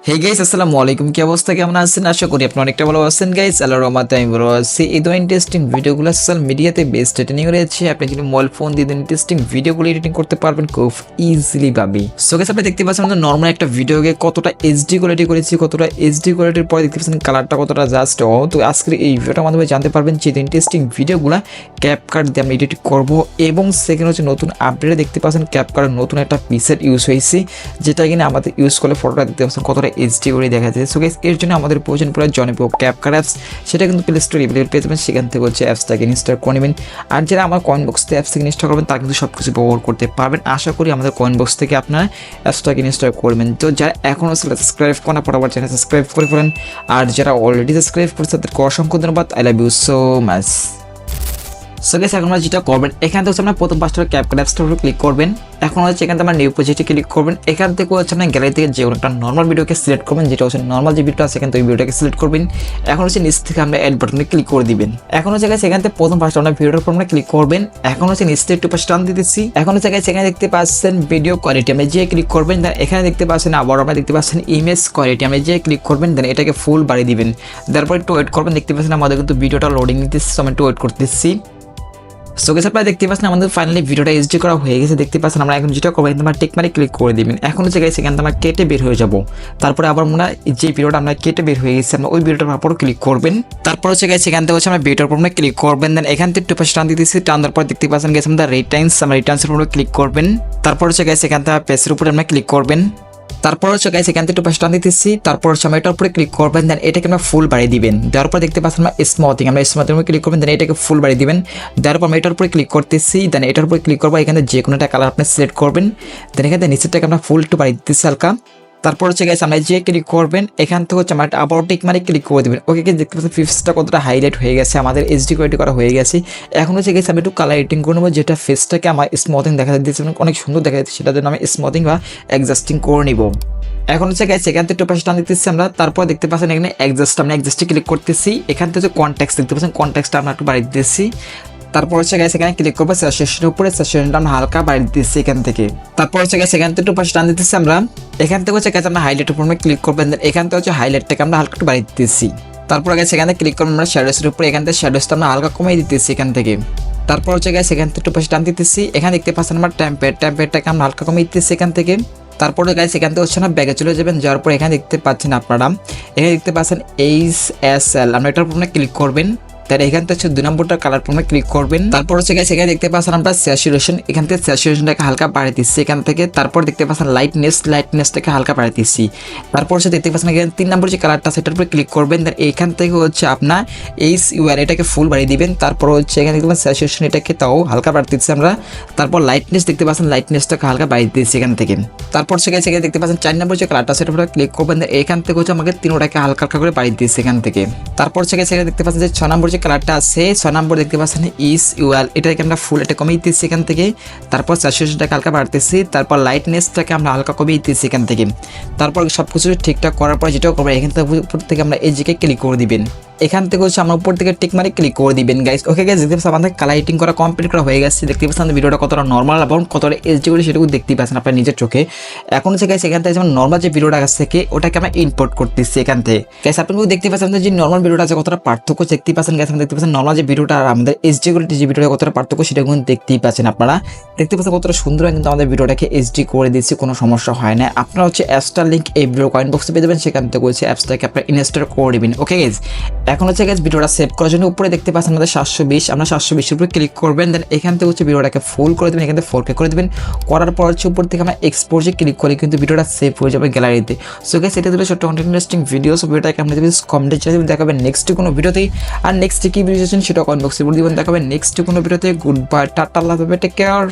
Hey guys, আসসালামু আলাইকুম। কি অবস্থা, কেমন আছেন? আশা করি আপনি অনেকটা ভালো আছেন গাইস। আল্লাহর রহমতে আমি ভালো আছি। এই ধরনের ইন্টারেস্টিং ভিডিওগুলো সোশ্যাল মিডিয়াতে বেস্ট ট্রেনিং রয়েছে। আপনি যদি মোবাইল ফোন দিয়ে ইন্টারেস্টিং ভিডিওগুলো এডিটিং করতে পারবেন খুব ইজিলি ভাবে। সো গাইস, আপনি দেখতে পাচ্ছেন আমরা নরমাল একটা ভিডিওকে কতটা এইচডি কোয়ালিটি করেছি, কতটা এইচডি কোয়ালিটির পরে দেখতে পাচ্ছেন কালারটা কতটা জাস্ট। তো আজকের এই ভিডিওটার মাধ্যমে জানতে পারবেন যে ইন্টারেস্টিং ভিডিওগুলো ক্যাপকাট দিয়ে আমরা এডিট করব। এবং সেকেন্ড হচ্ছে নতুন আপডেটে দেখতে পাচ্ছেন ক্যাপকাটের নতুন একটা প্রিসেট ইউজ হয়েছে, যেটা কিনা আমাদের ইউজ করলে ফটোটা দেখতে পাচ্ছেন কতটা এইচডি করে দেখা যায়। সো গাইস, এর জন্য আমাদের প্রয়োজন পড়ে জনপ্রিয় ক্যাপকাট অ্যাপস, সেটা কিন্তু প্লে স্টোরে অ্যাভেলেবল পেয়ে যাবেন। সেখান থেকে হচ্ছে অ্যাপসটাকে ইনস্টল করে নেবেন। আর যারা আমার কমেন্ট বক্স থেকে অ্যাপসটাকে ইনস্টল করবেন তারা কিন্তু সব কিছু ব্যবহার করতে পারবেন। আশা করি আমাদের কমেন্ট বক্স থেকে আপনারা অ্যাপসটাকে ইনস্টল করবেন। তো যারা এখনও সাবস্ক্রাইব করেন পরবর্তী চ্যানেল সাবস্ক্রাইব করে ফেলেন। আর যারা অলরেডি সাবস্ক্রাইব করেছে তাদেরকে অসংখ্য ধন্যবাদ। I love you so much. So guys, এখন আমরা যেটা করবেন, এখান থেকে হচ্ছে আপনার প্রথম পাঁচটা ক্যাপকাট অ্যাপসটার উপর ক্লিক করবেন। এখন হচ্ছে এখান থেকে আমরা নিউ প্রজেক্টে ক্লিক করবেন। এখান থেকে হচ্ছে আপনার গ্যালারি থেকে যে কোনো একটা নর্মাল ভিডিওকে সিলেক্ট করবেন, যেটা হচ্ছে নর্মাল যে ভিডিওটা আছে এখান থেকে ভিডিওটাকে সিলেক্ট করবেন। এখন হচ্ছে নিচ থেকে আমরা অ্যাড বাটনে ক্লিক করে দিবেন। এখন হচ্ছে গাইস, এখান থেকে প্রথম পাঁচটা আমরা ভিডিওর উপর আমরা ক্লিক করবেন। এখন হচ্ছে নিচ থেকে একটু পাশে টান দিতেছি। এখন হচ্ছে গাইস, এখানে দেখতে পাচ্ছেন ভিডিও কোয়ালিটি, আমরা যে ক্লিক করবেন। দেন এখানে দেখতে পাচ্ছেন আবার আমরা দেখতে পাচ্ছেন ইমেজ কোয়ালিটি, আমরা যে ক্লিক করবেন। দেন এটাকে ফুল বাড়িয়ে দিবেন। তারপর একটু ওয়েট করবেন। দেখতে পাচ্ছেন আমাদের কিন্তু ভিডিওটা লোডিং নিতেছে, আমি একটু ওয়েট করতেছি। সো গাইস, আপনারা দেখতে পাচ্ছেন আমাদের ফাইনালি ভিডিওটা এইচডি করা হয়ে গেছে। দেখতে পাচ্ছেন আমরা এখন যেটা করবো, আমরা টিক মারি ক্লিক করে দিবেন। এখন হচ্ছে গাইস, এখান থেকে আমরা কেটে বের হয়ে যাব। তারপরে আবার আমরা যে ভিডিওটা আমরা কেটে বের হয়ে গেছি আমরা ওই ভিডিওটার উপর ক্লিক করবেন। তারপর হচ্ছে গাইস, এখান থেকে হচ্ছে আমরা ভিডিওর উপর ক্লিক করবেন। দেন এখান থেকে একটু পাশে টান দিতেছি। টান দেওয়ার পর দেখতে পাচ্ছেন গাইস আমাদের রিটার্নস, আমরা রিটার্নসের উপর ক্লিক করবেন। তারপর হচ্ছে গাইস, এখান থেকে পেজের উপরে আমরা ক্লিক করবেন। তারপর হচ্ছে গাইস, এখান থেকে একটু পাশে টান দিতেছি। তারপর হচ্ছে আমরা এটার উপরে ক্লিক করবেন। দেন এটাকে আমরা ফুল বাড়িয়ে দিবেন। দেওয়ার পর দেখতে পাচ্ছেন আমরা স্মুথিং, আমরা স্মুথিং উপরে ক্লিক করবেন। দেন এটাকে ফুল বাড়িয়ে দিবেন। দেওয়ার পর আমরা এটার উপরে ক্লিক করতেছি। দেন এটার উপরে ক্লিক করবো। এখানে যে কোনো একটা কালার আপনি সিলেক্ট করবেন। দেন এখান থেকে নিচেরটাকে আমরা ফুল একটু বাড়িয়ে দিতেছি হালকা। তারপর হচ্ছে গাইস, আমরা যে ক্লিক করবেন এখান থেকে হচ্ছে আমরা আবার টিক মারি ক্লিক করে দেবেন। ওকে গাইস, দেখতে পাচ্ছেন ফেসটা কতটা হাইলাইট হয়ে গেছে, আমাদের এইচডি কোয়ালিটি করা হয়ে গেছে। এখন হচ্ছে গাইস, আমি একটু কালার এডিটিং করে নেবো, যেটা ফেসটাকে আমার স্মুথিং দেখা যাচ্ছে, অনেক সুন্দর দেখা যাচ্ছে, সেটার জন্য আমি স্মুথিং বা অ্যাডজাস্টিং করে নিব। এখন হচ্ছে গাইস, এখান থেকে একটু পাশে টান দিতেছি আমরা। তারপর দেখতে পাচ্ছেন এখানে অ্যাডজাস্ট, আমরা অ্যাডজাস্টে ক্লিক করতেছি। এখান থেকে হচ্ছে কনটেক্সট দেখতে পাচ্ছেন, কনটেক্সটটা আমরা একটু বাড়িয়ে দিতেছি। তারপর হচ্ছে গাইস, এখানে ক্লিক করবো স্যাচুরেশনের উপরে, স্যাচুরেশনটা আমরা হালকা বাড়িয়ে দিতেছি এখান থেকে। তারপর হচ্ছে গাইস, এখান থেকে একটু পাশে টান দিতেছি আমরা। এখান থেকে হচ্ছে গাইস আমরা হাইলাইটের উপর ক্লিক করবেন। এখান থেকে হচ্ছে হাইলাইটটাকে আমরা হালকা একটু বাড়িয়ে দিতেছি। তারপর গাইস, এখানে ক্লিক করবেন আমরা শ্যাডোসের উপরে। এখান থেকে শ্যাডোসটা আমরা হালকা কমিয়ে দিতেছি এখান থেকে। তারপর হচ্ছে গাইস, এখান থেকে একটু পাশে টান দিতেছি। এখানে দেখতে পাচ্ছেন আমরা টেম্পলেটটাকে আমরা হালকা কমিয়ে দিতেছি এখান থেকে। তারপরে গাইস, এখান থেকে হচ্ছে না ব্যাগে চলে যাবেন। যাওয়ার পর এখানে দেখতে পাচ্ছেন আপনারা, এখানে দেখতে পাচ্ছেন HSL, আমরা এটার উপর ক্লিক করবেন। তাহলে এখান থেকে হচ্ছে 2 নম্বরটা কালার পর ক্লিক করবেন। তারপর হচ্ছে গাইস, এখানে দেখতে পাচ্ছেন আমরা স্যাচুরেশন, এখান থেকে স্যাচুরেশনটাকে হালকা বাড়িয়ে দিচ্ছি এখান থেকে। তারপর দেখতে পাচ্ছেন লাইটনেসটাকে হালকা বাড়িয়ে দিচ্ছি। তারপর হচ্ছে দেখতে পাচ্ছেন এখানে 3 নম্বর যে কালারটা সেটার উপরে ক্লিক করবেন। দেন এখান থেকে হচ্ছে আপনার HUR এটাকে ফুল বাড়িয়ে দিবেন। তারপর হচ্ছে এখানে দেখতে পাচ্ছেন স্যাচুরেশন, এটাকে তাও হালকা বাড়িয়ে দিচ্ছি আমরা। তারপর লাইটনেস দেখতে পাচ্ছেন, লাইটনেসটাকে হালকা বাড়িয়ে দিচ্ছি এখান থেকে। তারপর হচ্ছে গাইস, এখানে দেখতে পাচ্ছেন 4 নম্বর যে কালারটা সেটার উপরে ক্লিক করবেন। এখান থেকে হচ্ছে আমাকে তিনোটাকে হালকা হালকা করে বাড়িয়ে দিচ্ছি এখান থেকে। তারপর হচ্ছে গাইস, এখানে দেখতে পাচ্ছেন যে 6 নম্বর যে কালারটা আছে, 6 নম্বর দেখতে পাচ্ছেন HUR, এটাকে আমরা ফুল এটা কমিয়ে দিচ্ছি এখান থেকে। তারপর স্যাচুরেশনটাকে হালকা বাড়তেছি। তারপর লাইটনেসটাকে আমরা হালকা কমিয়ে দিচ্ছি এখান থেকে। তারপর সব কিছু ঠিকঠাক করার পর যেটাও করবো, এখান থেকে উপর থেকে আমরা এই দিকে ক্লিক করে দিবেন। এখান থেকে হচ্ছে আমরা উপর থেকে টিক মারি ক্লিক করে দিবেন গাইস। ওকে গাইস, দেখতে পাচ্ছেন আমাদের কালার এডিটিং করা কমপ্লিট করা হয়ে গেছে। দেখতে পাচ্ছেন ভিডিওটা কতটা নর্মাল এবং কতটা এইচডি করে সেটুকু দেখতেই পাচ্ছেন আপনার নিজের চোখে। এখন হচ্ছে গাইস, এখান থেকে যেমন নর্মাল যে ভিডিওটা কাছ থেকে ওটাকে আমরা ইম্পোর্ট করতেছি এখান থেকে। গাইস, আপনারা দেখতে পাচ্ছেন যে নর্মাল ভিডিওটা আছে কতটা পার্থক্য দেখতেই পাচ্ছেন গাইস। দেখতে পাচ্ছেন নর্মাল যে ভিডিওটা আর আমাদের এইচডি করে যে ভিডিওটা কতটা পার্থক্য সেটা কিন্তু দেখতেই পাচ্ছেন আপনারা। দেখতে পাচ্ছেন কতটা সুন্দর কিন্তু আমাদের ভিডিওটাকে এইচডি করে দিচ্ছি, কোনো সমস্যা হয় না। আপনারা হচ্ছে অ্যাপসটার লিঙ্ক এই ভিডিও কমেন্ট বক্সে পেয়ে যাবেন, সেখান থেকে হচ্ছে অ্যাপসটাকে আপনারা ইনস্টল করে নেবেন। ওকে গাইস, এখন হচ্ছে গাইস ভিডিওটা সেভ করার জন্য উপরে দেখতে পাচ্ছেন আমাদের 720, আমরা 720 এর উপরে ক্লিক করবেন। দেন এখান থেকে হচ্ছে ভিডিওটাকে ফুল করে দেবেন, এখান থেকে 4K করে দেবেন। করার পর হচ্ছে উপর থেকে আমরা এক্সপোর্টে ক্লিক করে কিন্তু ভিডিওটা সেভ হয়ে যাবে গ্যালারিতে। সো গাইস, এটা দিলে ছোট্ট ইন্টারেস্টিং ভিডিওস, ভিডিওটাকে আপনি কমেন্টে জানিয়ে দেখাবেন নেক্সট কোনো ভিডিওতেই। আর নেক্সট কি ভিডিও সেটা কমেন্ট বক্সে বলে দিবেন, দেখাবেন নেক্সট কোনো ভিডিওতে। গুড বাই, টাটা, আল্লাহ হাফেজ, টেক কেয়ার।